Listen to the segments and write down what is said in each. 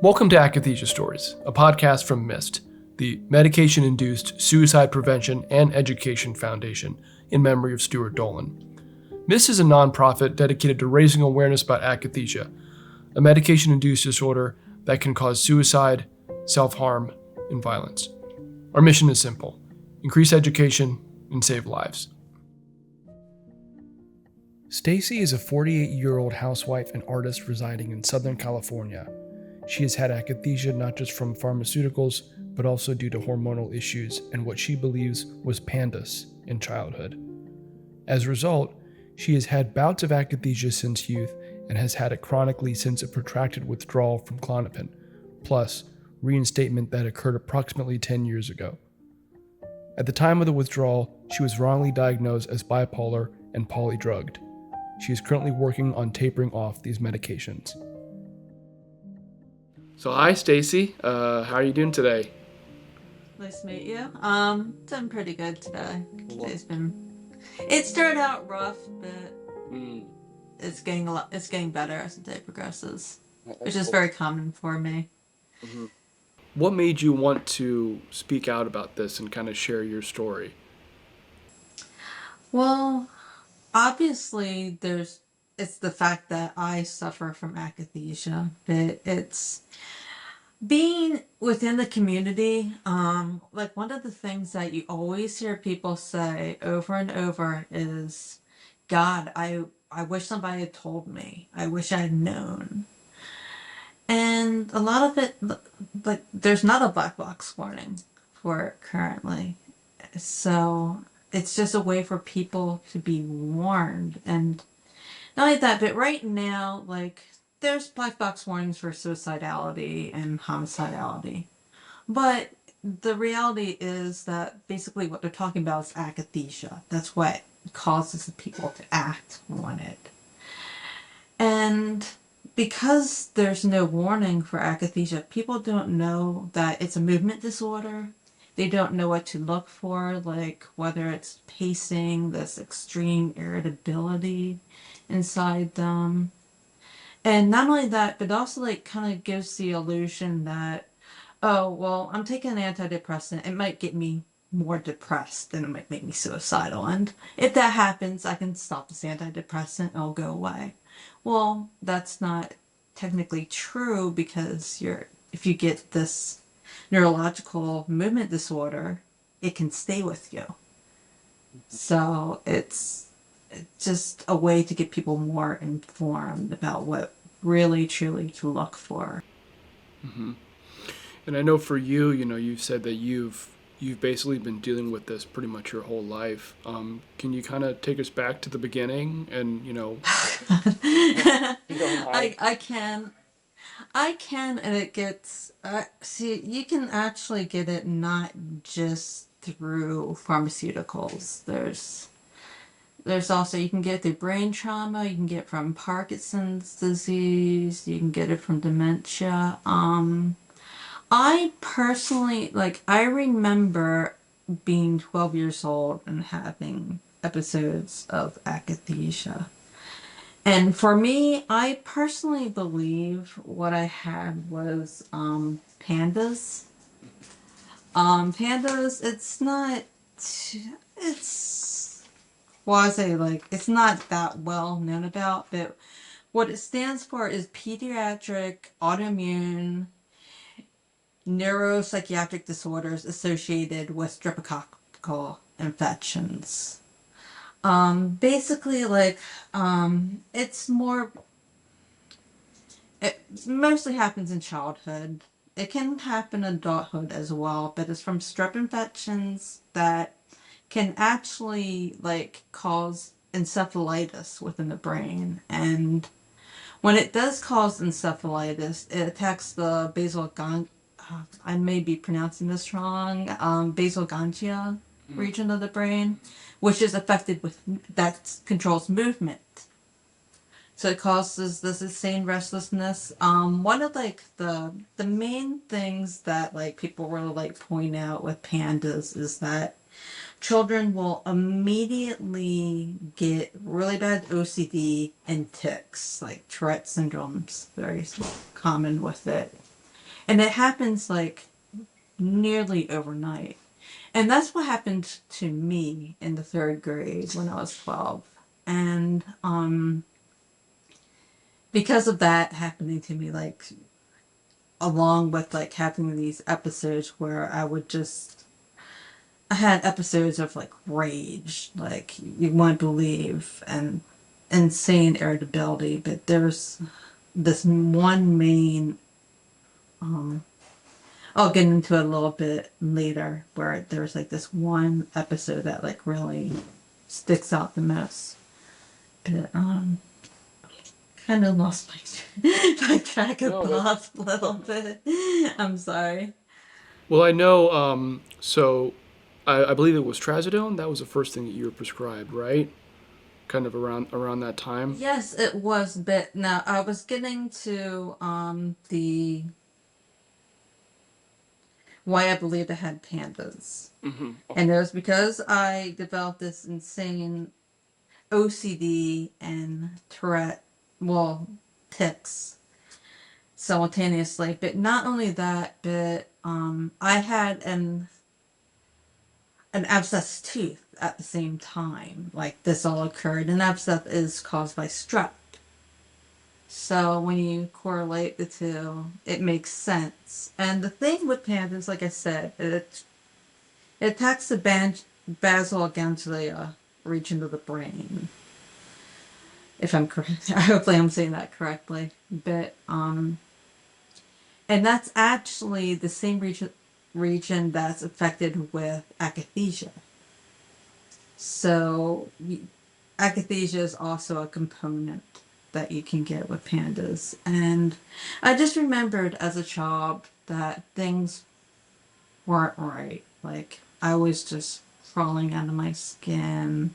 Welcome to Akathisia Stories, a podcast from MIST, the Medication-Induced Suicide Prevention and Education Foundation, in memory of Stuart Dolan. MIST is a nonprofit dedicated to raising awareness about akathisia, a medication-induced disorder that can cause suicide, self-harm, and violence. Our mission is simple: increase education and save lives. Stacey is a 48-year-old housewife and artist residing in Southern California. She has had akathisia not just from pharmaceuticals, but also due to hormonal issues and what she believes was PANDAS in childhood. As a result, she has had bouts of akathisia since youth and has had it chronically since a protracted withdrawal from Klonopin, plus reinstatement that occurred approximately 10 years ago. At the time of the withdrawal, she was wrongly diagnosed as bipolar and polydrugged. She is currently working on tapering off these medications. So hi, Stacey. How are you doing today? Nice to meet you. Doing pretty good today. It started out rough, but it's getting better as the day progresses, which is very common for me. Mm-hmm. What made you want to speak out about this and kind of share your story? Well, obviously it's the fact that I suffer from akathisia, but it's being within the community. Like one of the things that you always hear people say over and over is, God, I wish somebody had told me. I wish I had known. And a lot of it, like, there's not a black box warning for it currently. So it's just a way for people to be warned. And not only that, but right now, like, there's black box warnings for suicidality and homicidality. But the reality is that basically what they're talking about is akathisia. That's what causes the people to act on it. And because there's no warning for akathisia, people don't know that it's a movement disorder. They don't know what to look for, like whether it's pacing, this extreme irritability inside them. And not only that, but also like kind of gives the illusion that, oh, well, I'm taking an antidepressant. It might get me more depressed than it might make me suicidal. And if that happens, I can stop this antidepressant. It'll go away. Well, that's not technically true because if you get this neurological movement disorder, it can stay with you. So it's just a way to get people more informed about what really truly to look for. Mm-hmm. And I know for you, you've said that you've basically been dealing with this pretty much your whole life. Can you kind of take us back to the beginning and, I can, and it gets, see, you can actually get it not just through pharmaceuticals. There's also, you can get through brain trauma, you can get from Parkinson's disease, you can get it from dementia. I personally, I remember being 12 years old and having episodes of akathisia. And for me, I personally believe what I had was PANDAS. PANDAS, it's not that well known about, but what it stands for is pediatric autoimmune neuropsychiatric disorders associated with streptococcal infections. Basically, it mostly happens in childhood. It can happen in adulthood as well, but it's from strep infections that can actually, cause encephalitis within the brain. And when it does cause encephalitis, it attacks the I may be pronouncing this wrong, basal ganglia region of the brain, which is affected that controls movement. So it causes this insane restlessness. One of the main things that people really point out with PANDAS is that children will immediately get really bad OCD and tics, like Tourette syndrome's very common with it. And it happens like nearly overnight. And that's what happened to me in the third grade when I was 12. And because of that happening to me, like, along with like having these episodes where I had episodes of like rage, like you won't believe, and insane irritability. But there's this one main, um, I'll get into it a little bit later, where there's like this one episode that like really sticks out the most. But kind of lost my track of No, but thoughts a little bit. I'm sorry. well, I know. So I believe it was trazodone. That was the first thing that you were prescribed, right? Kind of around that time. Yes, it was, but now I was getting to the why I believed I had pandas. Mm-hmm. And it was because I developed this insane OCD and Tourette, well, tics simultaneously. But not only that, but I had an abscess tooth at the same time. Like this all occurred. An abscess is caused by strep. So when you correlate the two, it makes sense. And the thing with pandas, like I said, it attacks the basal ganglia region of the brain. If I'm correct, hopefully I'm saying that correctly. But and that's actually the same region that's affected with akathisia. So akathisia is also a component that you can get with pandas. And I just remembered as a child that things weren't right. Like I was just crawling out of my skin.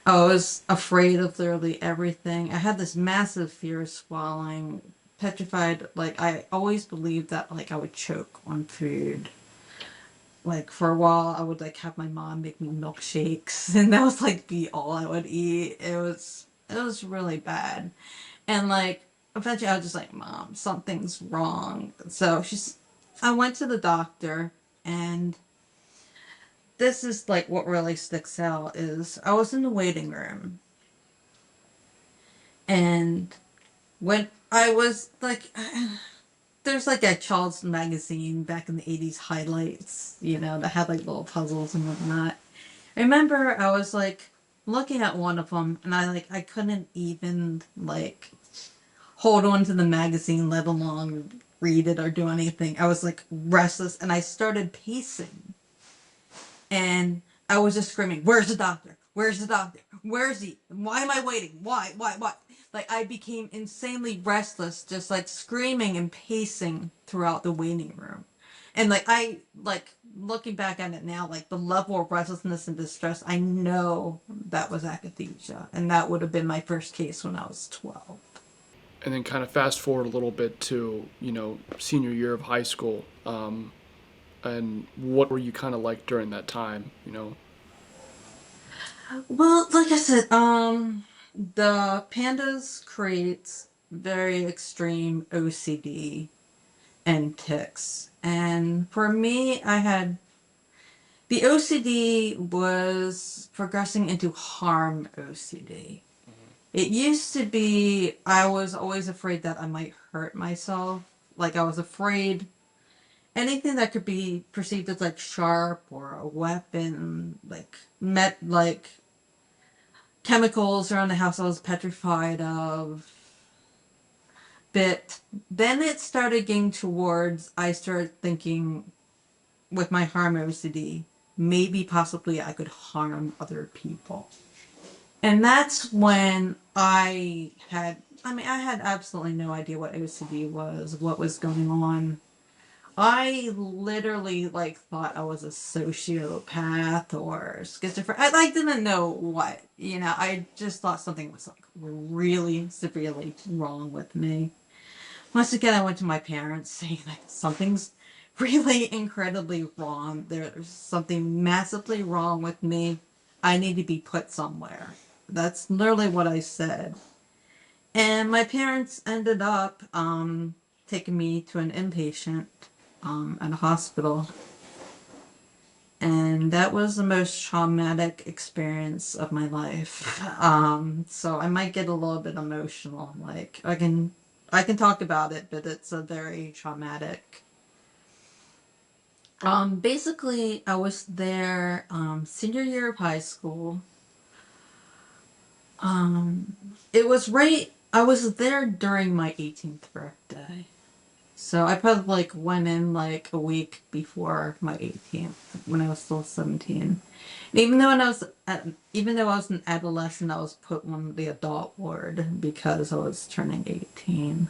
I was afraid of literally everything. I had this massive fear of swallowing, petrified. Like I always believed that like I would choke on food. Like for a while, I would like have my mom make me milkshakes, and that was like be all I would eat. It was really bad, and like eventually I was just like, Mom, something's wrong. So I went to the doctor, and this is like what really sticks out is I was in the waiting room, and when I was like, there's like a child's magazine back in the 80s highlights, that had like little puzzles and whatnot. I remember I was like looking at one of them, and I couldn't even like hold on to the magazine, let alone read it or do anything. I was like restless, and I started pacing, and I was just screaming, "Where's the doctor? Where's the doctor? Where's he? Why am I waiting? Why? Why? Why?" Like I became insanely restless, just like screaming and pacing throughout the waiting room. And like looking back at it now, like the level of restlessness and distress, I know that was akathisia, and that would have been my first case when I was 12. And then kind of fast forward a little bit to senior year of high school. And what were you kind of like during that time? Well, like I said, the pandas create very extreme OCD and tics. And for me, I had the OCD was progressing into harm OCD. It used to be I was always afraid that I might hurt myself. Like I was afraid anything that could be perceived as like sharp or a weapon, like chemicals around the house I was petrified of. But then it started getting towards I started thinking with my harm OCD, maybe possibly I could harm other people. And that's when I had absolutely no idea what OCD was, what was going on. I literally like thought I was a sociopath or schizophrenic. I didn't know what, I just thought something was like really severely wrong with me. Once again, I went to my parents saying like something's really incredibly wrong. There's something massively wrong with me. I need to be put somewhere. That's literally what I said. And my parents ended up taken me to an inpatient at a hospital. And that was the most traumatic experience of my life. So I might get a little bit emotional. Like I can talk about it, but it's a very traumatic. Basically, I was there senior year of high school. It was right. I was there during my 18th birthday. So I probably like went in like a week before my 18th when I was still 17. And even though I was an adolescent, I was put on the adult ward because I was turning 18.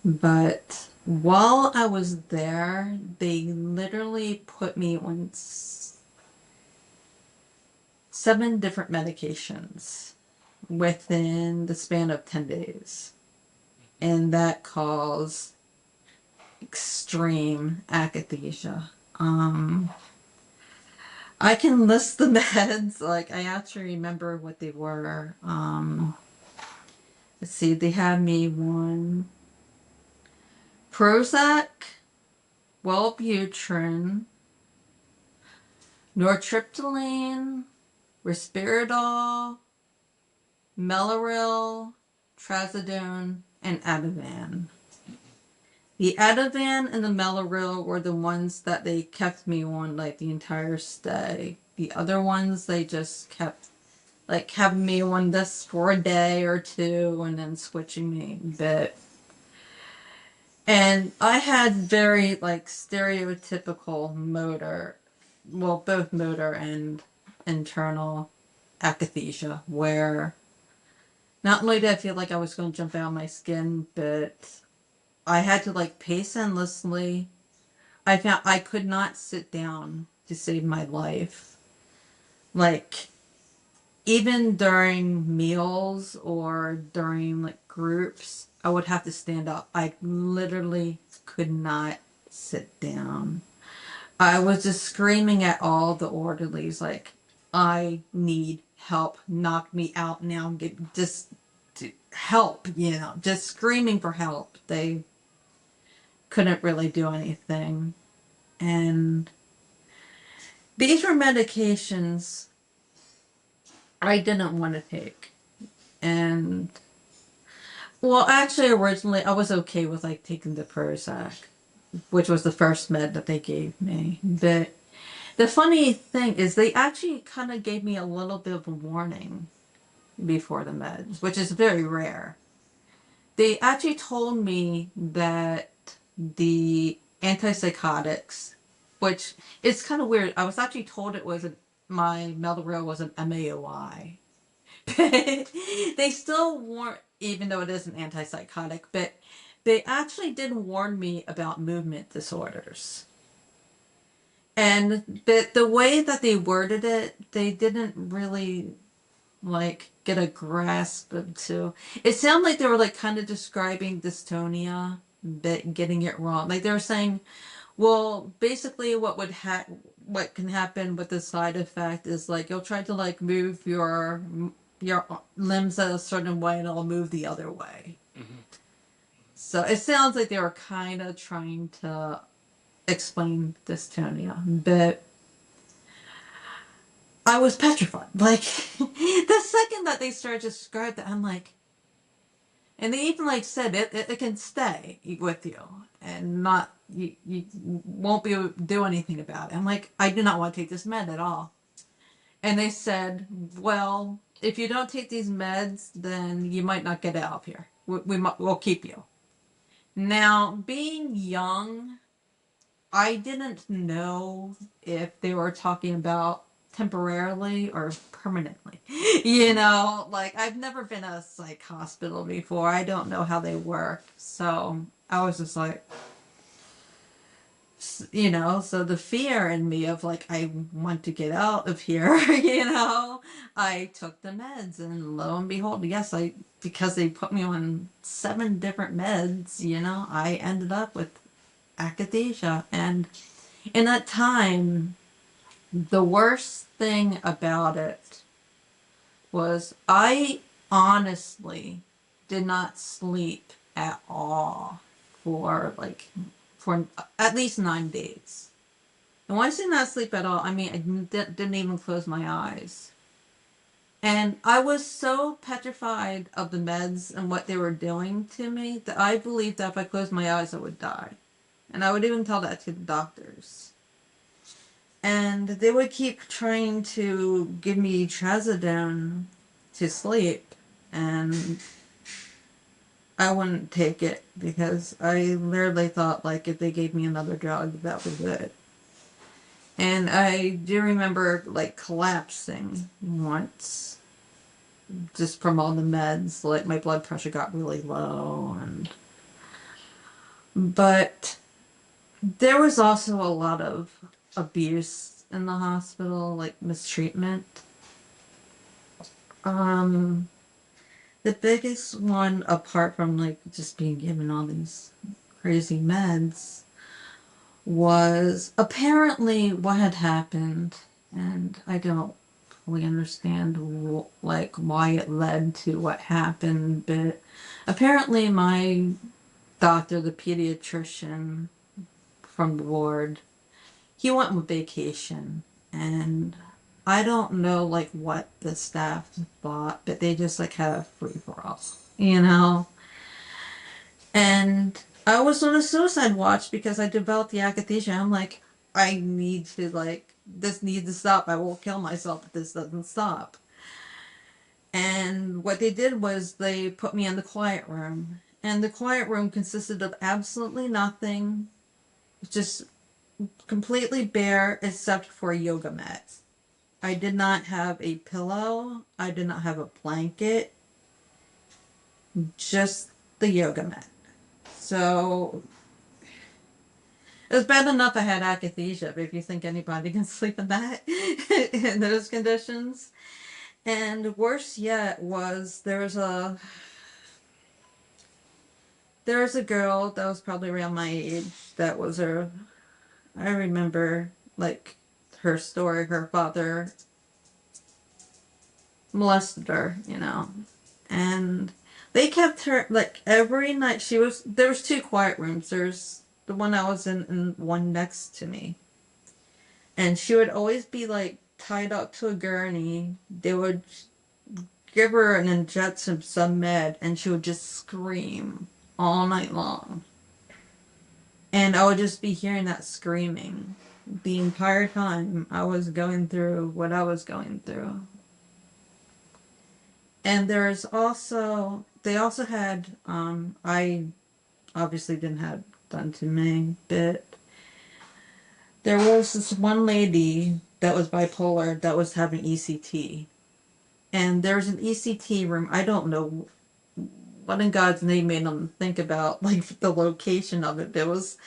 But while I was there, they literally put me on 7 different medications within the span of 10 days. And that caused extreme akathisia. I can list the meds. Like, I actually remember what they were. Let's see, they had me on Prozac, Wellbutrin, nortriptyline, risperidol, Mellaril, trazodone, and Ativan. The Ativan and the Mellaril were the ones that they kept me on like the entire stay. The other ones they just kept like having me on this for a day or two and then switching me. And I had very like stereotypical motor, well, both motor and internal akathisia, where not only did I feel like I was going to jump out of my skin, but I had to like pace endlessly. I found I could not sit down to save my life. Like, even during meals or during like groups, I would have to stand up. I literally could not sit down. I was just screaming at all the orderlies, like, I need help. Knock me out now. Get just help, just screaming for help. They couldn't really do anything. And these were medications I didn't want to take. And, well, actually, originally, I was okay with, like, taking the Prozac, which was the first med that they gave me. But the funny thing is they actually kind of gave me a little bit of a warning before the meds, which is very rare. They actually told me that the antipsychotics, which is kind of weird. I was actually told my Mellaril was an MAOI. They still weren't, even though it is an antipsychotic, but they actually did warn me about movement disorders. But the way that they worded it, they didn't really like get a grasp to. It sounded like they were like kind of describing dystonia, but getting it wrong. Like they were saying, well, basically what can happen with the side effect is like you'll try to like move your limbs a certain way and it'll move the other way. Mm-hmm. So it sounds like they were kind of trying to explain dystonia, but I was petrified. Like, the second that they started to describe that, I'm like, and they even like said it can stay with you and not, you won't be able to do anything about it. I'm like, I do not want to take this med at all. And they said, well, if you don't take these meds, then you might not get out of here. We'll keep you. Now, being young, I didn't know if they were talking about temporarily or permanently. Like I've never been a psych hospital before. I don't know how they work. So I was just like, so the fear in me of like, I want to get out of here, I took the meds and lo and behold, yes, because they put me on 7 different meds, I ended up with akathisia. And in that time, the worst thing about it was I honestly did not sleep at all. for at least 9 days. And once I did not sleep at all, I mean, I didn't even close my eyes. And I was so petrified of the meds and what they were doing to me that I believed that if I closed my eyes, I would die. And I would even tell that to the doctors. And they would keep trying to give me trazodone to sleep. And I wouldn't take it because I literally thought, like, if they gave me another drug, that was it. And I do remember, like, collapsing once just from all the meds. Like, my blood pressure got really low. But there was also a lot of abuse in the hospital, like mistreatment. The biggest one, apart from like just being given all these crazy meds, was apparently what had happened, and I don't fully understand like why it led to what happened, but apparently my doctor, the pediatrician from the ward, he went on vacation, and I don't know like what the staff thought, but they just like had a free for all, you know? And I was on a suicide watch because I developed the akathisia. I'm like, I need to like, this needs to stop. I will kill myself if this doesn't stop. And what they did was they put me in the quiet room. And the quiet room consisted of absolutely nothing, just completely bare except for a yoga mat. I did not have a pillow. I did not have a blanket. Just the yoga mat. So it was bad enough I had akathisia, but if you think anybody can sleep in that, in those conditions. And worse yet was there was a girl that was probably around my age that was I remember like her story. Her father molested her, you know, and they kept her like every night. There was two quiet rooms. There's the one I was in and one next to me, and she would always be like tied up to a gurney. They would give her an injection of some med, and she would just scream all night long. And I would just be hearing that screaming the entire time I was going through what I was going through. And they also had, I obviously didn't have done to me, but there was this one lady that was bipolar that was having ECT. And there's an ECT room. I don't know what in God's name made them think about like the location of it. It was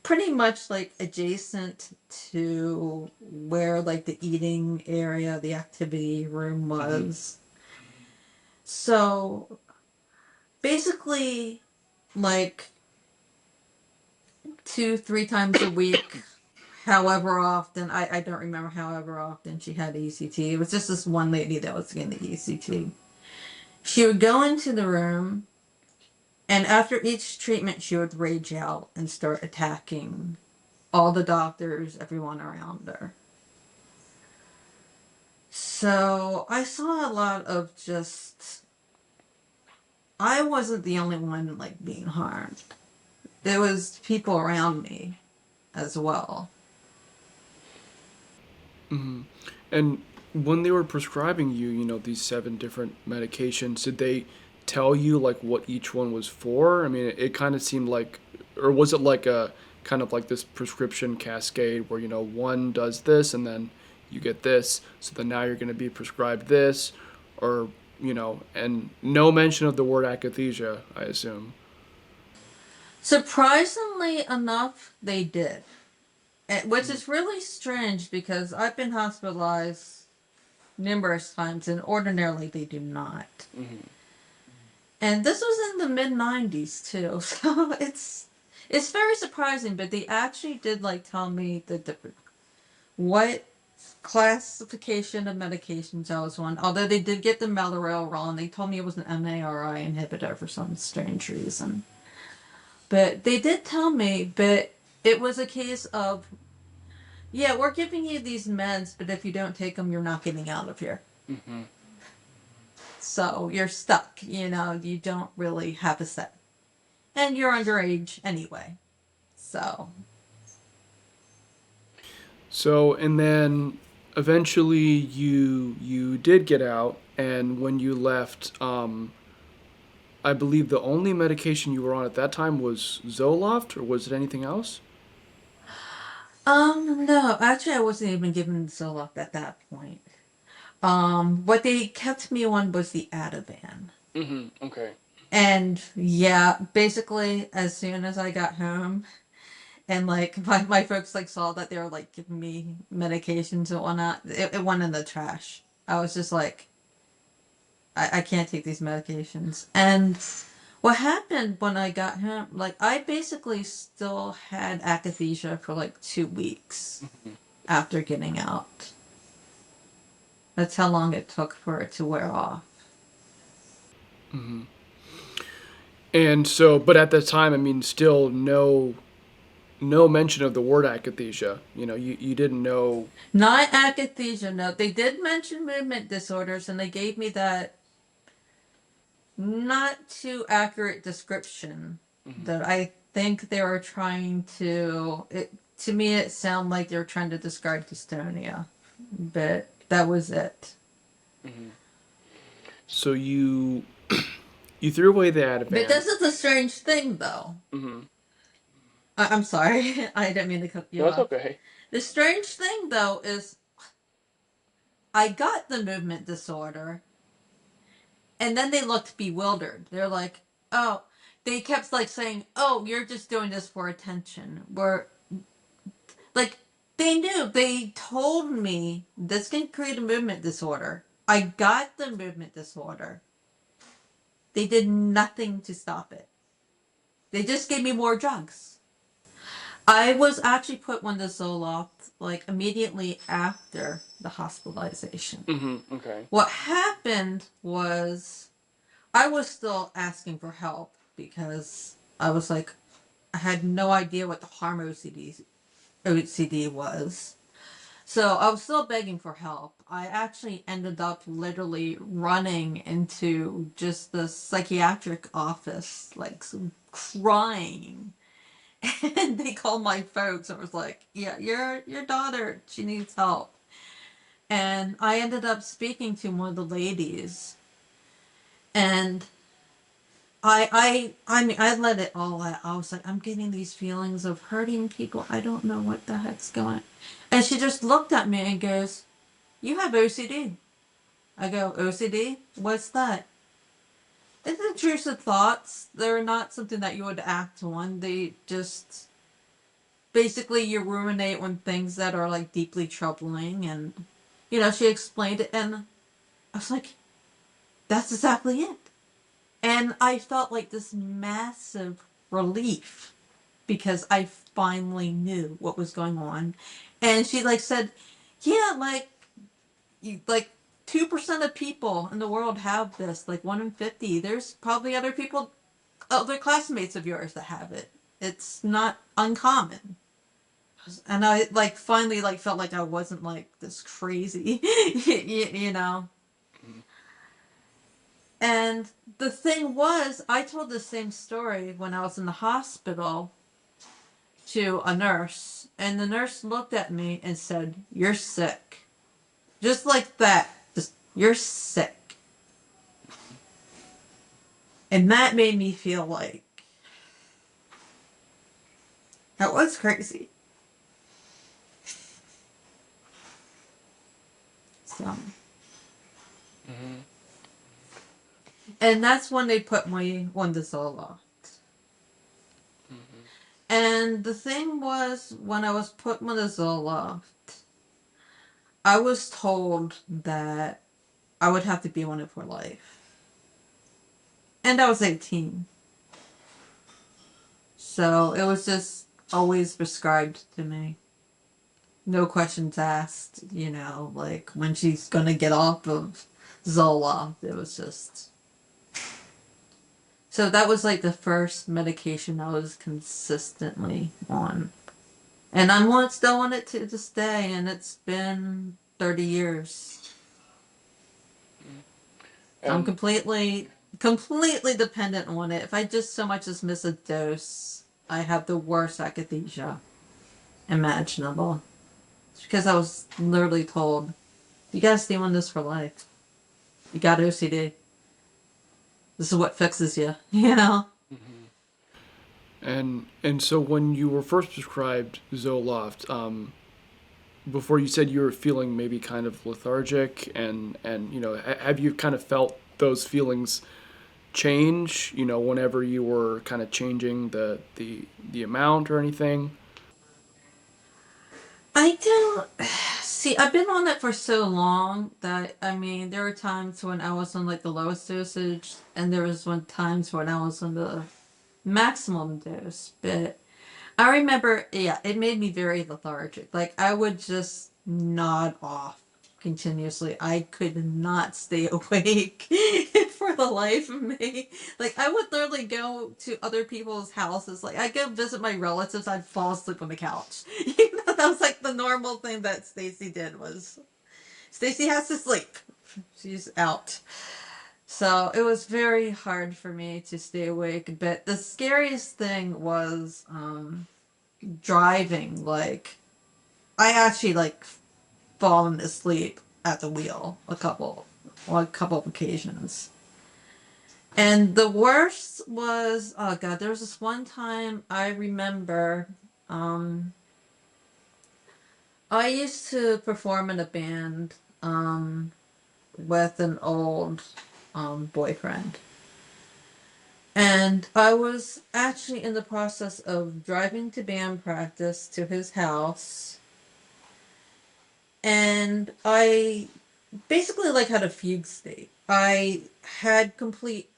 pretty much like adjacent to where like the eating area, the activity room was. So basically, like 2-3 times a week, however often, I don't remember however often she had ECT. It was just this one lady that was getting the ECT. She would go into the room, and after each treatment, she would rage out and start attacking all the doctors, everyone around her. So I saw a lot of just, I wasn't the only one like being harmed. There was people around me as well. Mm-hmm. And when they were prescribing you, these 7 different medications, did they tell you like what each one was for? I mean, it kind of seemed like, or was it like a kind of like this prescription cascade where, one does this and then you get this, so then now you're going to be prescribed this, or, and no mention of the word akathisia, I assume. Surprisingly enough, they did. Which is really strange because I've been hospitalized numerous times and ordinarily they do not. Mm-hmm. And this was in the mid-90s too, so it's very surprising, but they actually did like tell me what classification of medications I was on. Although they did get the Mellaril wrong, they told me it was an MARI inhibitor for some strange reason. but they did tell me, but it was a case of, yeah, we're giving you these meds, but if you don't take them, you're not getting out of here. Mm-hmm. So you're stuck, you don't really have a say. And you're underage anyway. So. So, and then eventually you did get out, and when you left, I believe the only medication you were on at that time was Zoloft, or was it anything else? No, actually I wasn't even given Zoloft at that point. What they kept me on was the Ativan. Mm-hmm. Okay. And yeah, basically as soon as I got home and like my folks like saw that they were like giving me medications and whatnot, it went in the trash. I was just like, I can't take these medications. And what happened when I got home, like I basically still had akathisia for like 2 weeks after getting out. That's how long it took for it to wear off. Mm-hmm. And so, but at the time, I mean, still no mention of the word akathisia. You didn't know. Not akathisia, no. They did mention movement disorders and they gave me that not too accurate description Mm-hmm. that I think they were trying to me it sounded like they were trying to describe dystonia, but that was it. Mm-hmm. So you threw away the But Ativan. this is a strange thing though. Mm-hmm. I'm sorry. I didn't mean to cut you No, it's off. okay. The strange thing though is I got the movement disorder and then they looked bewildered. They're like, oh, they kept like saying, oh, you're just doing this for attention. We're like, they knew. They told me this can create a movement disorder. I got the movement disorder. They did nothing to stop it. They just gave me more drugs. I was actually put on the Zoloft like immediately after the hospitalization. Mm-hmm. Okay. What happened was I was still asking for help because I was like, I had no idea what the harm OCD was. So I was still begging for help. I actually ended up literally running into just the psychiatric office, like crying. And they called my folks and was like, yeah, your daughter, she needs help. And I ended up speaking to one of the ladies and I let it all out. I was like, I'm getting these feelings of hurting people. I don't know what the heck's going on. And she just looked at me and goes, you have OCD. I go, OCD? What's that? It's intrusive thoughts. They're not something that you would act on. They just, basically you ruminate on things that are like deeply troubling. And, she explained it and I was like, that's exactly it. And I felt like this massive relief because I finally knew what was going on. And she like said, yeah, like 2% of people in the world have this, like 1 in 50. There's probably other people, other classmates of yours that have it. It's not uncommon. And I like finally like felt like I wasn't like this crazy, you know. And the thing was, I told the same story when I was in the hospital to a nurse, and the nurse looked at me and said, "You're sick." Just like that. Just, "You're sick." And that made me feel like that was crazy. So, Mm-hmm. and that's when they put me on the Zoloft. Mm-hmm. And the thing was, when I was put on the Zoloft, I was told that I would have to be on it for life. And I was 18. So it was just always prescribed to me. No questions asked, like when she's gonna get off of Zoloft. It was just. So that was like the first medication I was consistently on. And still on it to this day, and it's been 30 years. So I'm And completely dependent on it. If I just so much as miss a dose, I have the worst akathisia imaginable. It's because I was literally told, you gotta stay on this for life. You got OCD. This is what fixes you, you know? and so when you were first prescribed Zoloft, before you said you were feeling maybe kind of lethargic, and have you kind of felt those feelings change, whenever you were kind of changing the amount or anything? I don't see. I've been on it for so long that there are times when I was on like the lowest dosage, and there was times when I was on the maximum dose. But I remember, yeah, it made me very lethargic. Like I would just nod off continuously. I could not stay awake for the life of me. Like I would literally go to other people's houses. Like I go visit my relatives. I'd fall asleep on the couch. That was like the normal thing that Stacey did. Was Stacey has to sleep. She's out. So it was very hard for me to stay awake. But the scariest thing was driving. Like I actually like fallen asleep at the wheel on a couple of occasions. And the worst was, oh god, there was this one time I remember. Um, I used to perform in a band with an old boyfriend. And I was actually in the process of driving to band practice to his house. And I basically like had a fugue state. I had complete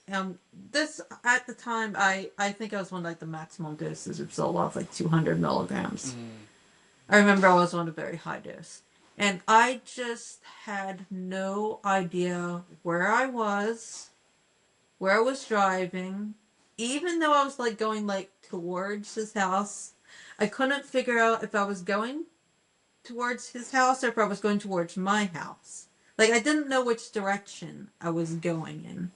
this at the time. I think I was on like the maximum doses of Zoloft, like 200 milligrams. I remember I was on a very high dose, and I just had no idea where I was driving, even though I was like going like towards his house. I couldn't figure out if I was going towards his house or if I was going towards my house. Like I didn't know which direction I was going in.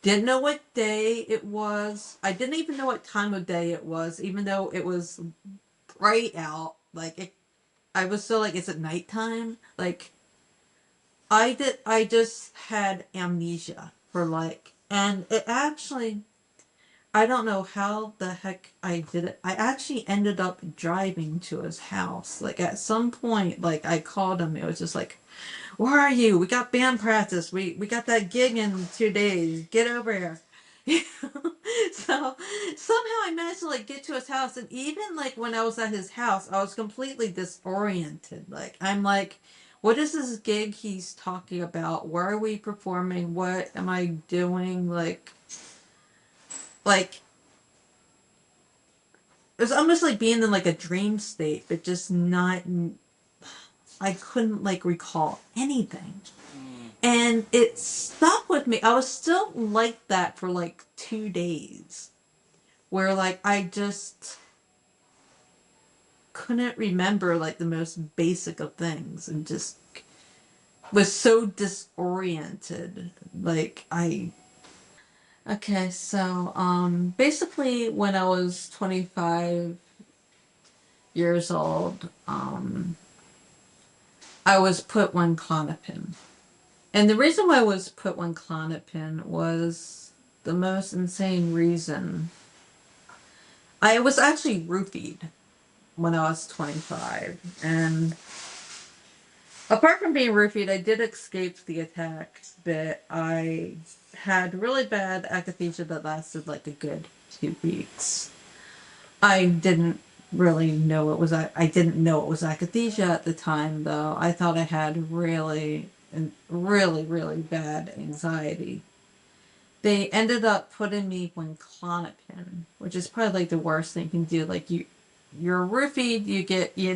Didn't know what day it was. I didn't even know what time of day it was, even though it was bright out. I was still like, is it nighttime? Like I just had amnesia for like, and it actually, I don't know how the heck I did it. I actually ended up driving to his house. Like at some point, like I called him. It was just like, "Where are you? We got band practice. We got that gig in 2 days. Get over here." So somehow I managed to like get to his house, and even like when I was at his house, I was completely disoriented. Like I'm like, what is this gig he's talking about? Where are we performing? What am I doing? Like it was almost like being in like a dream state, but just not. I couldn't like recall anything, and it stuck with me. I was still like that for like 2 days, where like I just couldn't remember like the most basic of things, and just was so disoriented. Like I. Okay, so basically when I was 25 years old, I was put on Clonopin. And the reason why I was put on Clonopin was the most insane reason. I was actually roofied when I was 25. And apart from being roofied, I did escape the attack, but I had really bad akathisia that lasted like a good 2 weeks. I didn't really know it was. I didn't know it was akathisia at the time, though. I thought I had really bad anxiety. They ended up putting me on Clonopin, which is probably like the worst thing you can do. Like you're roofied, you get you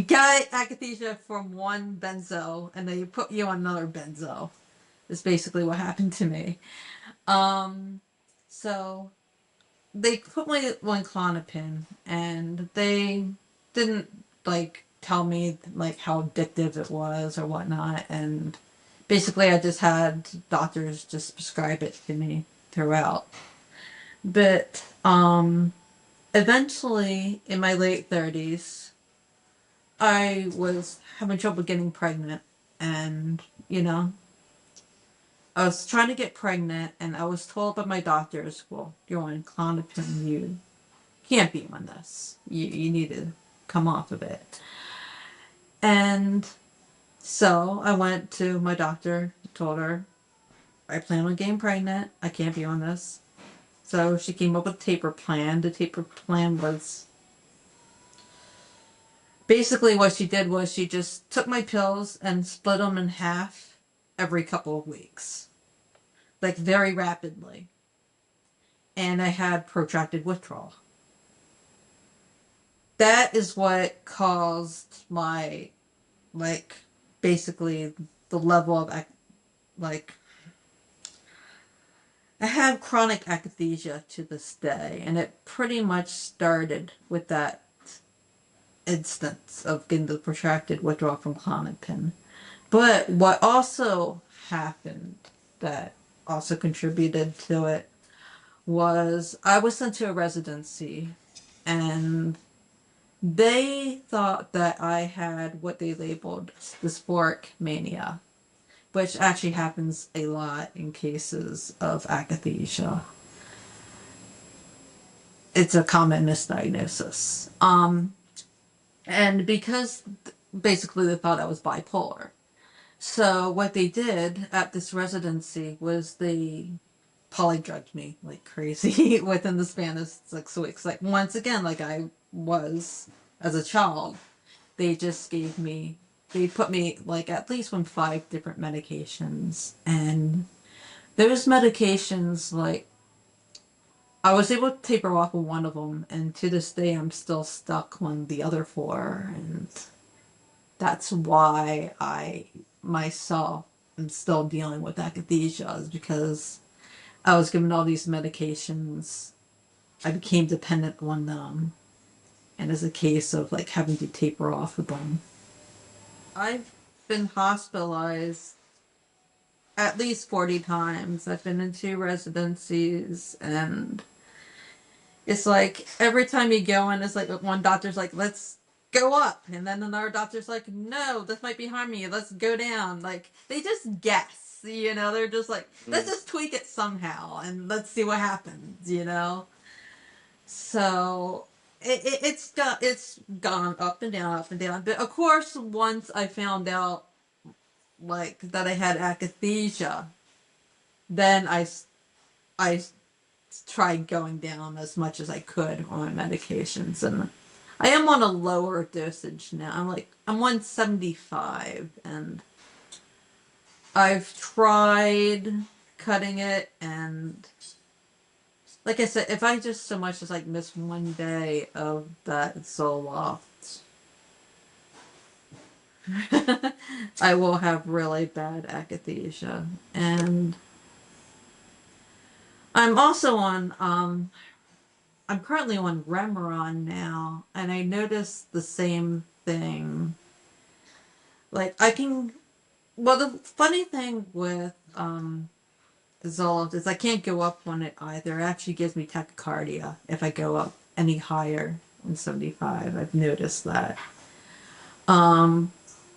got akathisia from one benzo, and then you put you on another benzo. Is basically what happened to me. So they put me on Clonopin, and they didn't like tell me like how addictive it was or whatnot, and basically I just had doctors just prescribe it to me throughout. But eventually in my late 30s, I was having trouble getting pregnant, and I was trying to get pregnant, and I was told by my doctors, well, you're on Clonopin, you can't be on this. You need to come off of it. And so I went to my doctor, told her, I plan on getting pregnant. I can't be on this. So she came up with a taper plan. The taper plan was basically what she did was she just took my pills and split them in half every couple of weeks, like very rapidly. And I had protracted withdrawal. That is what caused my, like, basically the level of, like, I have chronic akathisia to this day, and it pretty much started with that instance of getting the protracted withdrawal from Clonopin. But what also happened that also contributed to it was I was sent to a residency, and they thought that I had what they labeled dysphoric mania, which actually happens a lot in cases of akathisia. It's a common misdiagnosis. And because basically they thought I was bipolar. So what they did at this residency was they polydrugged me like crazy within the span of 6 weeks. Like once again, like I was as a child, they just they put me like at least on 5 different medications. And those medications, like I was able to taper off of one of them, and to this day I'm still stuck on the other 4. And that's why I myself am still dealing with akathisia, is because I was given all these medications. I became dependent on them, and it's a case of like having to taper off of them. I've been hospitalized at least 40 times. I've been in 2 residencies, and it's like every time you go in, it's like one doctor's like, let's go up. And then another doctor's like, no, this might be harming you. Let's go down. Like, they just guess, They're just like, let's just tweak it somehow and let's see what happens. So it's gone up and down, up and down. But of course, once I found out like that I had akathisia, then I tried going down as much as I could on my medications, and I am on a lower dosage now. I'm 175, and I've tried cutting it, and like I said, if I just so much as like miss one day of that Zoloft, I will have really bad akathisia. And I'm also on I'm currently on Remeron now, and I noticed the same thing. Like the funny thing with Zoloft is I can't go up on it either. It actually gives me tachycardia if I go up any higher than 75. I've noticed that.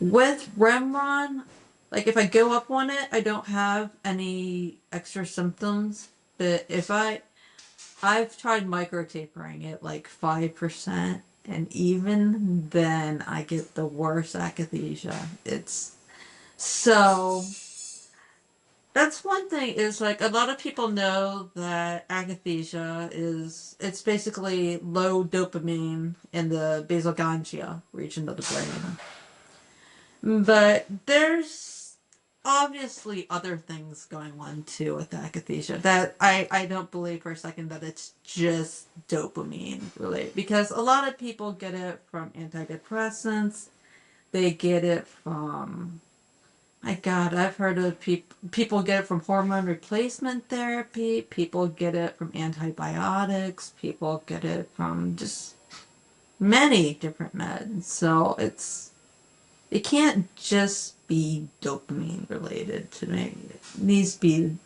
With Remeron, like if I go up on it, I don't have any extra symptoms. But I've tried micro tapering it like 5%, and even then I get the worst akathisia. It's so that's one thing, is like a lot of people know that akathisia it's basically low dopamine in the basal ganglia region of the brain. But there's obviously other things going on too with akathisia that I don't believe for a second that it's just dopamine related, because a lot of people get it from antidepressants, they get it from My God, I've heard of people get it from hormone replacement therapy, people get it from antibiotics, people get it from just many different meds. So it can't just be dopamine related to me. It needs to be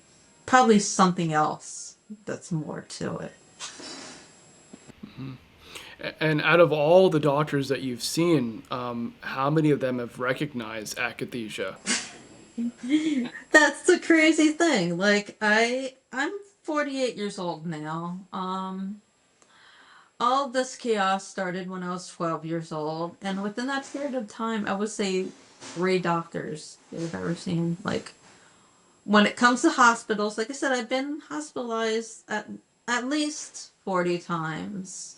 probably something else that's more to it. And out of all the doctors that you've seen, how many of them have recognized akathisia? That's the crazy thing. Like I'm 48 years old now. All this chaos started when I was 12 years old, and within that period of time, I would say three doctors that I've ever seen. Like when it comes to hospitals, like I said, I've been hospitalized at least 40 times,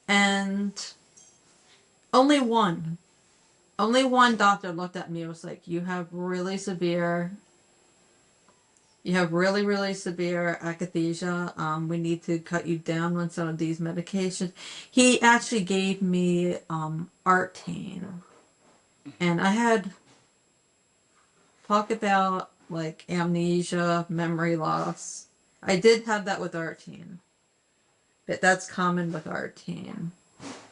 and only one, only one doctor looked at me and was like, you have really, really severe akathisia. We need to cut you down on some of these medications. He actually gave me Artane. And I had talk about like amnesia, memory loss. I did have that with Artane. But that's common with Artane.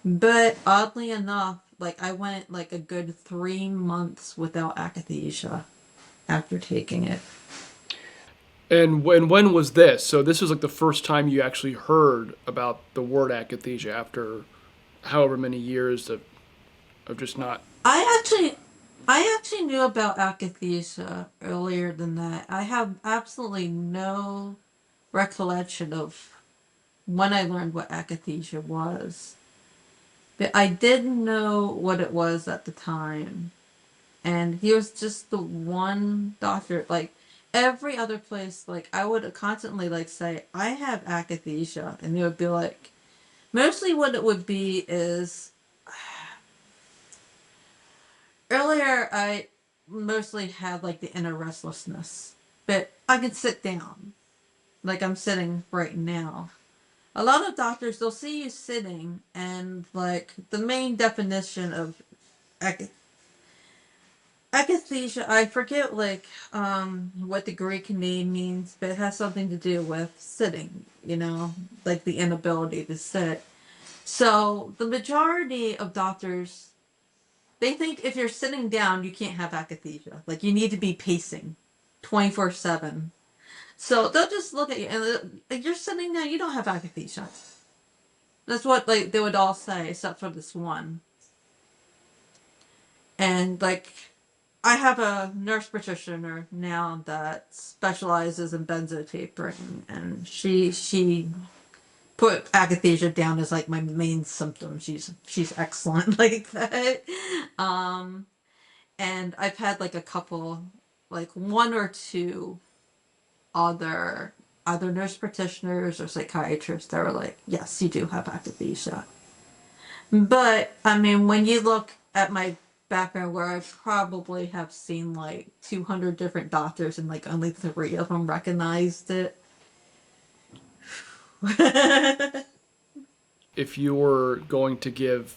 But oddly enough, like I went like a good 3 months without akathisia after taking it. And when was this? So this was like the first time you actually heard about the word akathisia after however many years of just not. I actually I actually knew about akathisia earlier than that. I have absolutely no recollection of when I learned what akathisia was. But I didn't know what it was at the time. And he was just the one doctor, like every other place, like I would constantly like say, I have akathisia. And they would be like, mostly what it would be is earlier I mostly had like the inner restlessness, but I could sit down like I'm sitting right now. A lot of doctors, they'll see you sitting, and like the main definition of akathisia, I forget like what the Greek name means, but it has something to do with sitting, like the inability to sit. So the majority of doctors, they think if you're sitting down, you can't have akathisia. Like you need to be pacing 24/7. So they'll just look at you and like you're sitting down, you don't have akathisia. That's what like they would all say, except for this one. And like I have a nurse practitioner now that specializes in benzotapering, and she put akathisia down as like my main symptom. She's excellent like that. Um, and I've had like a couple, like one or two other either nurse practitioners or psychiatrists that were like, yes, you do have akathisia. But I mean, when you look at my background, where I probably have seen like 200 different doctors and like only three of them recognized it. If you were going to give,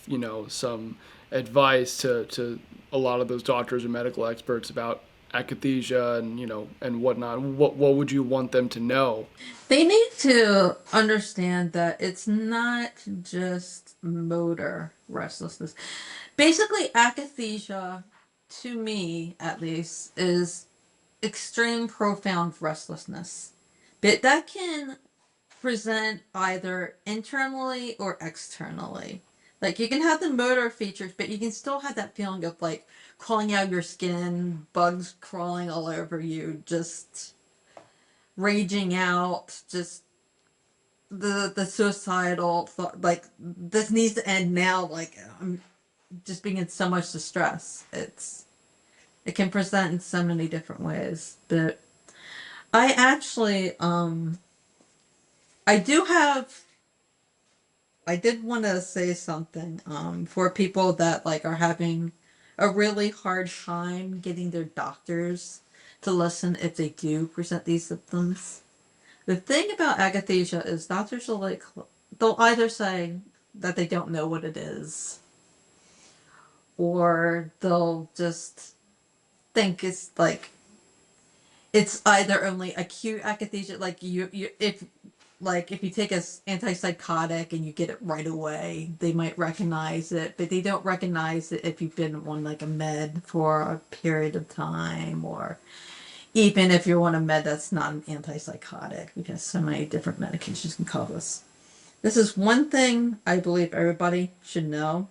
some advice to a lot of those doctors or medical experts about akathisia and and whatnot, what would you want them to know? They need to understand that it's not just motor restlessness. Basically, akathisia, to me at least, is extreme profound restlessness. But that can present either internally or externally. Like you can have the motor features, but you can still have that feeling of like crawling out of your skin, bugs crawling all over you, just raging out, just the suicidal thought, like this needs to end now. Like I'm just being in so much distress. It can present in so many different ways, but I actually I do have I did want to say something for people that like are having a really hard time getting their doctors to listen if they do present these symptoms. The thing about akathisia is doctors will like they'll either say that they don't know what it is, or they'll just think it's like it's either only acute akathisia, like you if like if you take a antipsychotic and you get it right away, they might recognize it, but they don't recognize it if you've been on like a med for a period of time, or even if you're on a med that's not an antipsychotic, because so many different medications can cause this. This is one thing I believe everybody should know,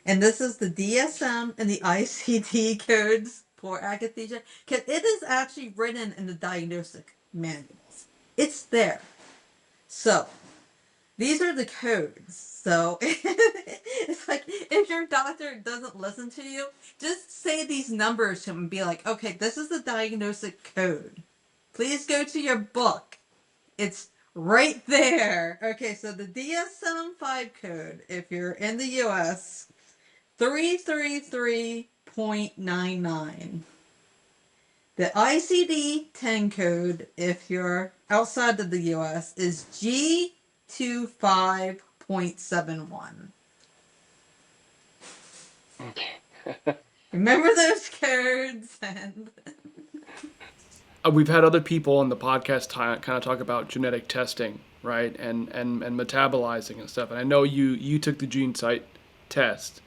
and this is the DSM and the ICD codes for akathisia, because it is actually written in the diagnostic manuals. It's there. So, these are the codes. So, it's like if your doctor doesn't listen to you, just say these numbers to him and be like, okay, this is the diagnostic code. Please go to your book. It's right there. Okay, so the DSM-5 code, if you're in the US, 333.99. The ICD-10 code, if you're outside of the US, is G25.71. Remember those codes? And We've had other people on the podcast kind of talk about genetic testing, right, and metabolizing and stuff. And I know you took the gene site test,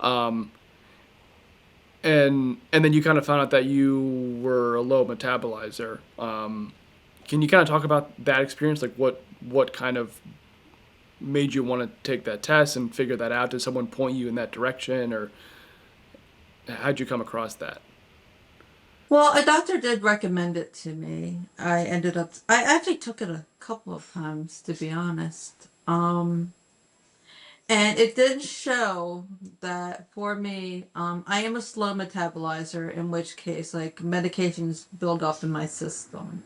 um, and then you kind of found out that you were a low metabolizer. Can you kind of talk about that experience? Like what kind of made you want to take that test and figure that out? Did someone point you in that direction, or how'd you come across that? well, a doctor did recommend it to me. I actually took it a couple of times, to be honest. And it did show that for me, I am a slow metabolizer, in which case, like, medications build up in my system.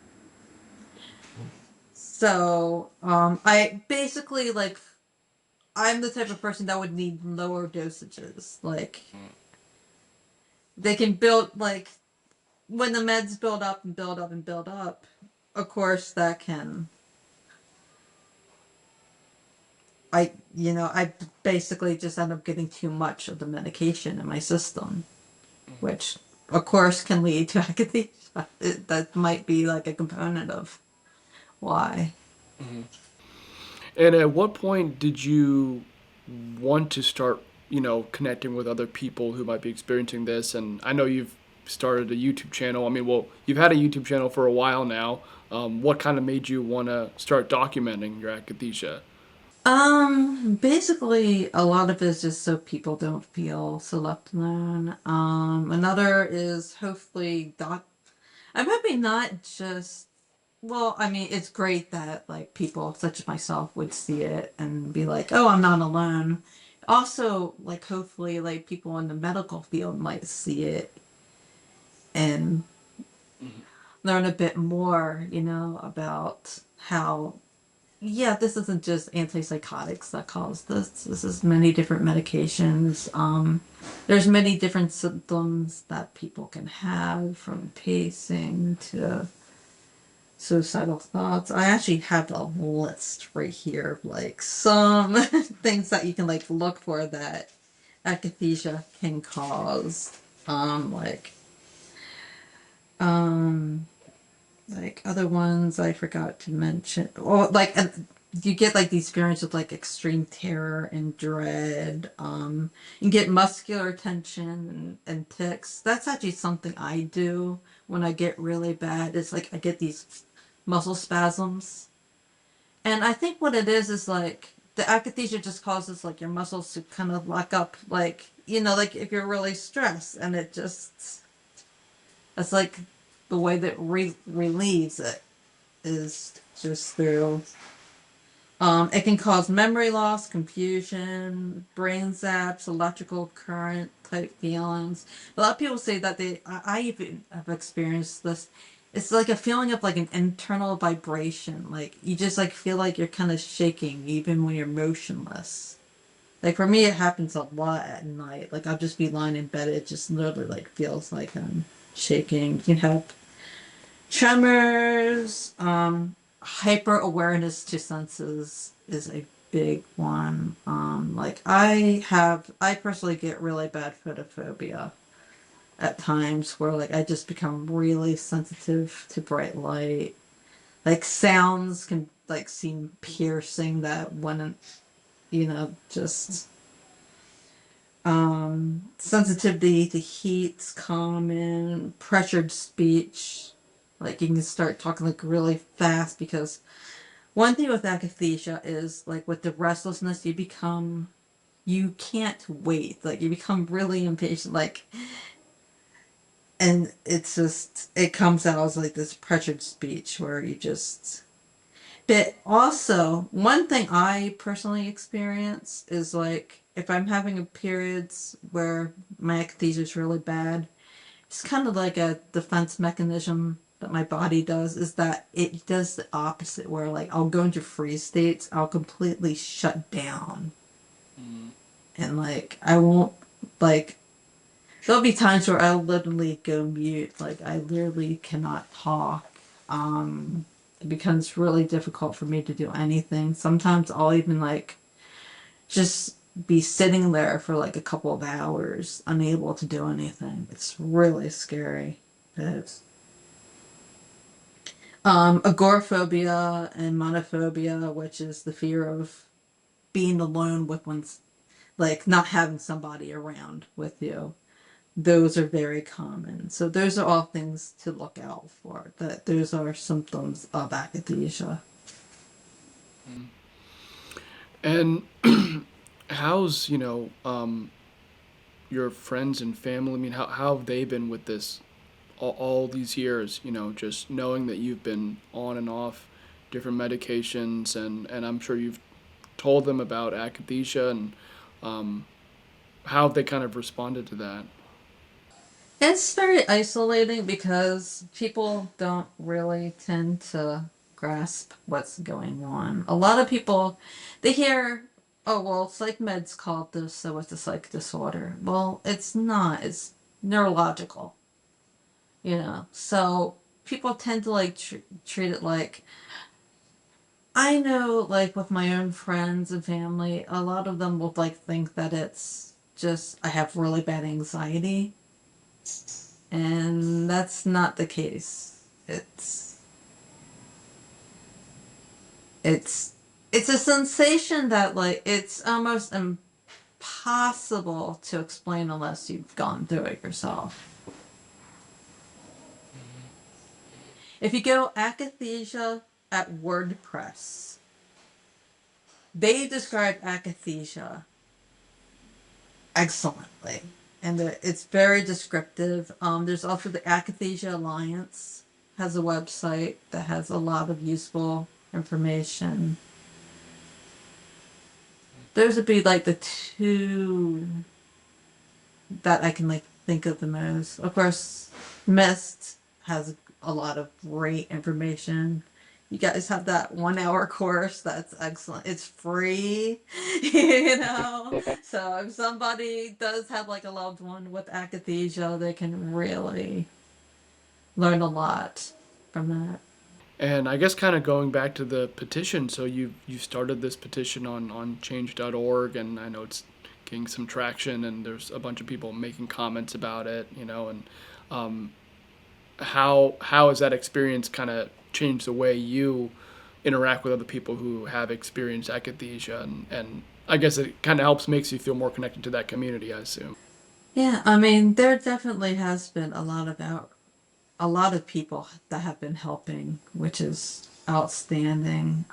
So, I basically, like, I'm the type of person that would need lower dosages. Like, they can build, like, when the meds build up and build up and build up, of course, that can. I basically just end up getting too much of the medication in my system, which, of course, can lead to akathisia. That might be like a component of why. And at what point did you want to start, connecting with other people who might be experiencing this? And I know you've started a YouTube channel. I mean, well, you've had a YouTube channel for a while now. What kind of made you want to start documenting your akathisia? Basically, a lot of it is just so people don't feel so left alone. Another is hopefully I'm hoping not just. Well, I mean, it's great that like people such as myself would see it and be like, "Oh, I'm not alone." Also, like hopefully, like people in the medical field might see it and learn a bit more, about how yeah, this isn't just antipsychotics that cause this. This is many different medications. There's many different symptoms that people can have, from pacing to suicidal thoughts. I actually have a list right here of like some things that you can like look for that akathisia can cause. Like um like other ones I forgot to mention. Or like you get like these experience with like extreme terror and dread. You get muscular tension and tics. That's actually something I do when I get really bad. It's like I get these muscle spasms. And I think what it is like the akathisia just causes like your muscles to kind of lock up, like, like if you're really stressed, and it's like the way that relieves it is just through. It can cause memory loss, confusion, brain zaps, electrical current type feelings. A lot of people say that I even have experienced this. It's like a feeling of like an internal vibration. Like you just like feel like you're kind of shaking even when you're motionless. Like for me, it happens a lot at night. Like I'll just be lying in bed. It just literally like feels like I'm shaking. You can have tremors, hyper awareness to senses is a big one. Like I personally get really bad photophobia. at times where like I just become really sensitive to bright light. Like sounds can like seem piercing that wouldn't, just sensitivity to heat's common, pressured speech. Like you can start talking like really fast because one thing with akathisia is like with the restlessness you can't wait. Like you become really impatient. Like and it comes out as like this pressured speech where you just but also one thing I personally experience is like if I'm having a periods where my akathisia is really bad, it's kind of like a defense mechanism that my body does is that it does the opposite where like I'll go into freeze states, I'll completely shut down and like I won't like there'll be times where I'll literally go mute. Like I literally cannot talk. It becomes really difficult for me to do anything. Sometimes I'll even like just be sitting there for like a couple of hours, unable to do anything. It's really scary. It's agoraphobia and monophobia, which is the fear of being alone with one's like not having somebody around with you. Those are very common. So those are all things to look out for. That those are symptoms of akathisia. And how's, your friends and family? I mean, how have they been with this all these years? Just knowing that you've been on and off different medications, and I'm sure you've told them about akathisia, and how have they kind of responded to that? It's very isolating because people don't really tend to grasp what's going on. A lot of people, they hear, oh, well, psych meds called this, so it's a psych disorder. Well, it's not. It's neurological, So people tend to like treat it like, I know, like with my own friends and family, a lot of them will like think that it's just, I have really bad anxiety and that's not the case. It's it's a sensation that like it's almost impossible to explain unless you've gone through it yourself. If you go akathisia at WordPress, they describe akathisia excellently. And it's very descriptive. There's also the Akathisia Alliance has a website that has a lot of useful information. Those would be like the two that I can like think of the most. Of course, Mist has a lot of great information. You guys have that 1 hour course that's excellent. It's free, So if somebody does have like a loved one with akathisia, they can really learn a lot from that. And I guess kind of going back to the petition, so you started this petition on change.org, and I know it's getting some traction, and there's a bunch of people making comments about it, and um, how has that experience kind of changed the way you interact with other people who have experienced akathisia, and I guess it kind of makes you feel more connected to that community, I assume. Yeah, I mean, there definitely has been a lot of people that have been helping, which is outstanding.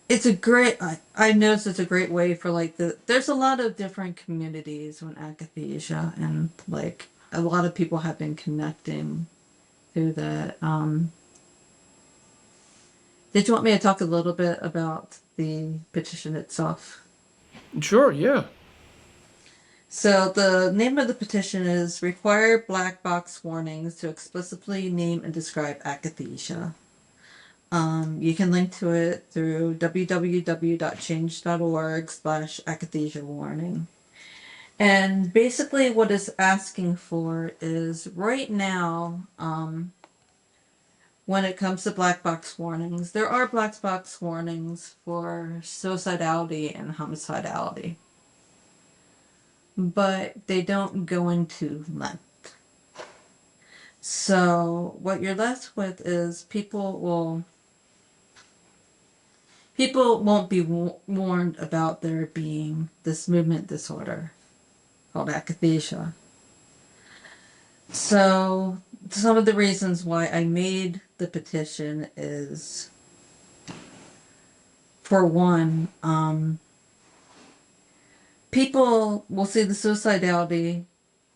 It's a great. I noticed it's a great way for like There's a lot of different communities on akathisia, and like a lot of people have been connecting through that. Did you want me to talk a little bit about the petition itself? Sure, yeah. So the name of the petition is Require Black Box Warnings to Explicitly Name and Describe Akathisia. You can link to it through www.change.org/akathisia warning. And basically what it's asking for is right now, when it comes to black box warnings, there are black box warnings for suicidality and homicidality. but they don't go into length. So what you're left with is people won't be warned about there being this movement disorder called akathisia. So some of the reasons why I made the petition is, for one, people will see the suicidality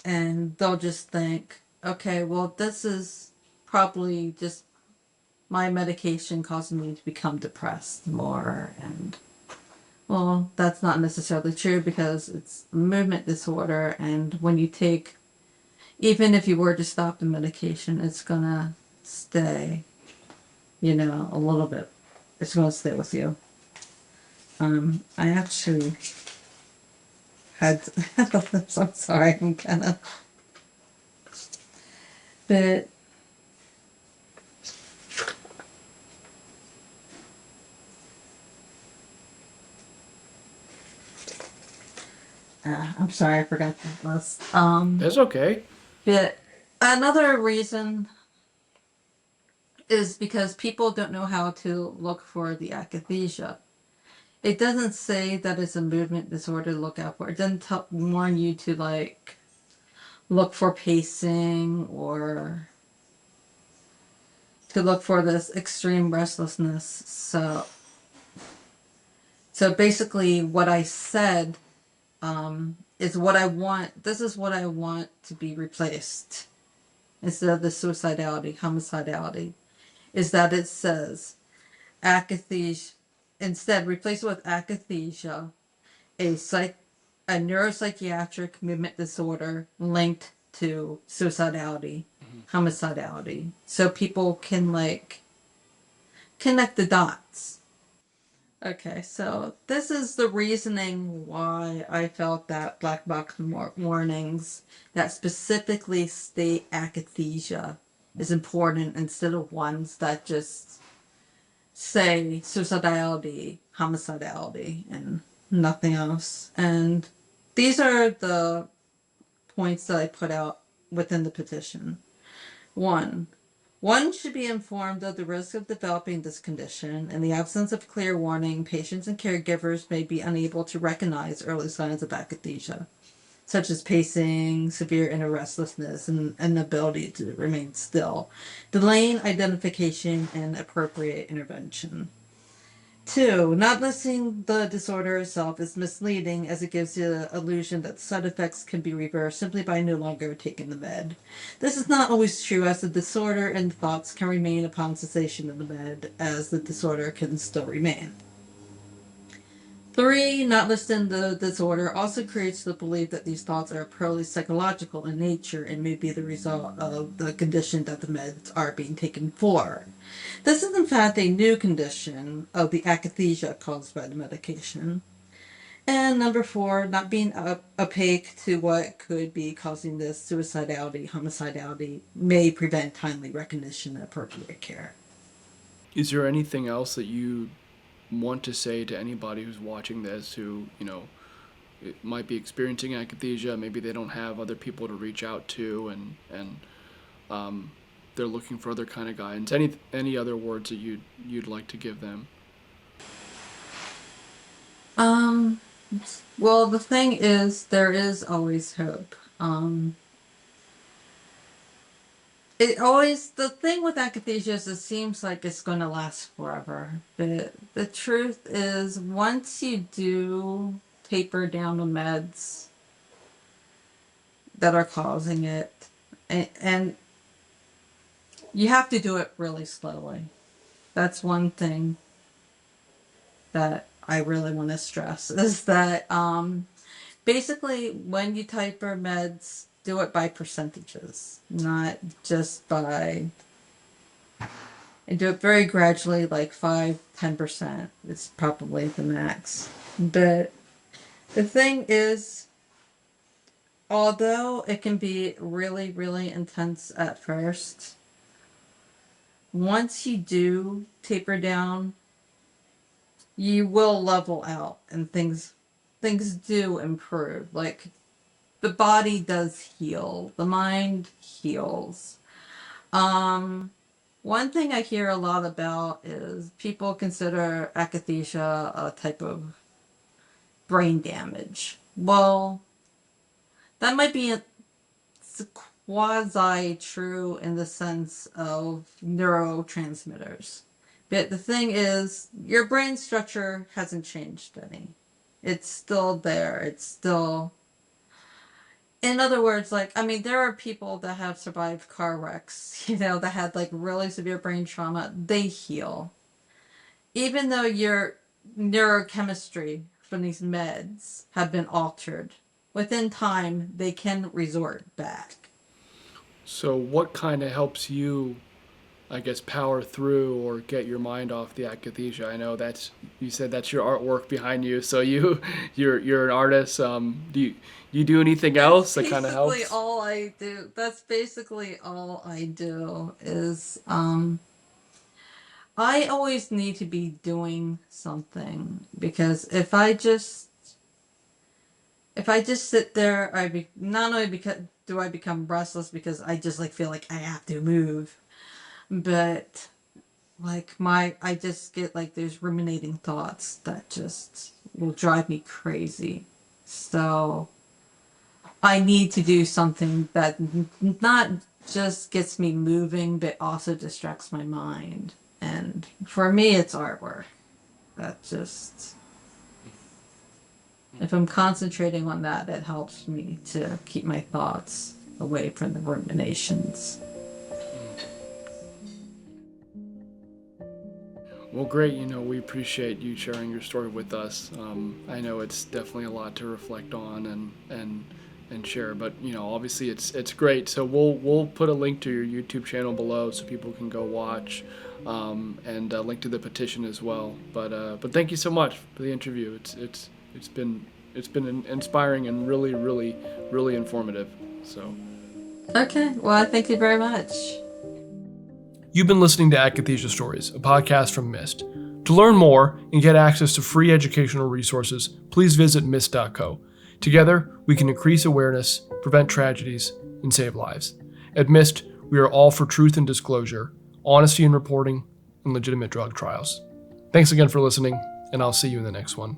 and they'll just think, okay, well, this is probably just my medication causing me to become depressed more. And, well, that's not necessarily true because it's a movement disorder. And when you take, even if you were to stop the medication, it's going to stay, a little bit. It's going to stay with you. I actually had, I'm sorry, I'm kind of, but I'm sorry, I forgot the list. That's okay. But another reason is because people don't know how to look for the akathisia. It doesn't say that it's a movement disorder to look out for. It doesn't warn you to look for pacing or to look for this extreme restlessness. So basically, what I said is what I want. This is what I want to be replaced instead of the suicidality, homicidality. Is that it says akathisia, instead replace it with akathisia, a neuropsychiatric movement disorder linked to suicidality, homicidality, so people can connect the dots. Okay, so this is the reasoning why I felt that black box warnings that specifically state akathisia is important instead of ones that just say suicidality, homicidality, and nothing else. And these are the points that I put out within the petition. One should be informed of the risk of developing this condition. In the absence of clear warning, patients and caregivers may be unable to recognize early signs of akathisia, such as pacing, severe inner restlessness, and an ability to remain still, delaying identification and appropriate intervention. 2, not listing the disorder itself is misleading as it gives the illusion that side effects can be reversed simply by no longer taking the med. This is not always true, as the disorder and thoughts can remain upon cessation of the med, as the disorder can still remain. 3, not listing the disorder also creates the belief that these thoughts are purely psychological in nature and may be the result of the condition that the meds are being taken for. This is in fact a new condition of the akathisia caused by the medication. And number 4, not being opaque to what could be causing this suicidality, homicidality may prevent timely recognition and appropriate care. Is there anything else that you want to say to anybody who's watching this who, might be experiencing akathisia? Maybe they don't have other people to reach out to, and they're looking for other kind of guidance. Any other words that you'd like to give them? Well, the thing is, there is always hope. The thing with akathisia is it seems like it's going to last forever. But the truth is, once you do taper down the meds that are causing it, and you have to do it really slowly. That's one thing that I really want to stress is that basically when you taper meds, do it by percentages, not just by, and do it very gradually, like 5-10%. It's probably the max. But the thing is, although it can be really, really intense at first, once you do taper down, you will level out and things do improve. Like the body does heal. The mind heals. One thing I hear a lot about is people consider akathisia a type of brain damage. Well, that might be quasi true in the sense of neurotransmitters. But the thing is, your brain structure hasn't changed any. It's still there. It's still. In other words, like, I mean, there are people that have survived car wrecks, that had like really severe brain trauma. They heal. Even though your neurochemistry from these meds have been altered, within time, they can resort back. So what kind of helps you, I guess, power through or get your mind off the akathisia? I know you said that's your artwork behind you. So you're an artist. Do you do anything else that kind of helps? Basically all I do. That's basically all I do is I always need to be doing something, because if I just sit there, not only because do I become restless because I just like feel like I have to move, but like I just get like these ruminating thoughts that just will drive me crazy. So I need to do something that not just gets me moving, but also distracts my mind. And for me, it's artwork. That just, if I'm concentrating on that, it helps me to keep my thoughts away from the ruminations. Well, great. We appreciate you sharing your story with us. I know it's definitely a lot to reflect on and share, but obviously it's great. So we'll put a link to your YouTube channel below so people can go watch, and a link to the petition as well. But thank you so much for the interview. It's been inspiring and really really really informative. So. Okay, well, thank you very much. You've been listening to Akathisia Stories, a podcast from Mist. To learn more and get access to free educational resources, please visit mist.co. Together, we can increase awareness, prevent tragedies, and save lives. At Mist, we are all for truth and disclosure, honesty in reporting, and legitimate drug trials. Thanks again for listening, and I'll see you in the next one.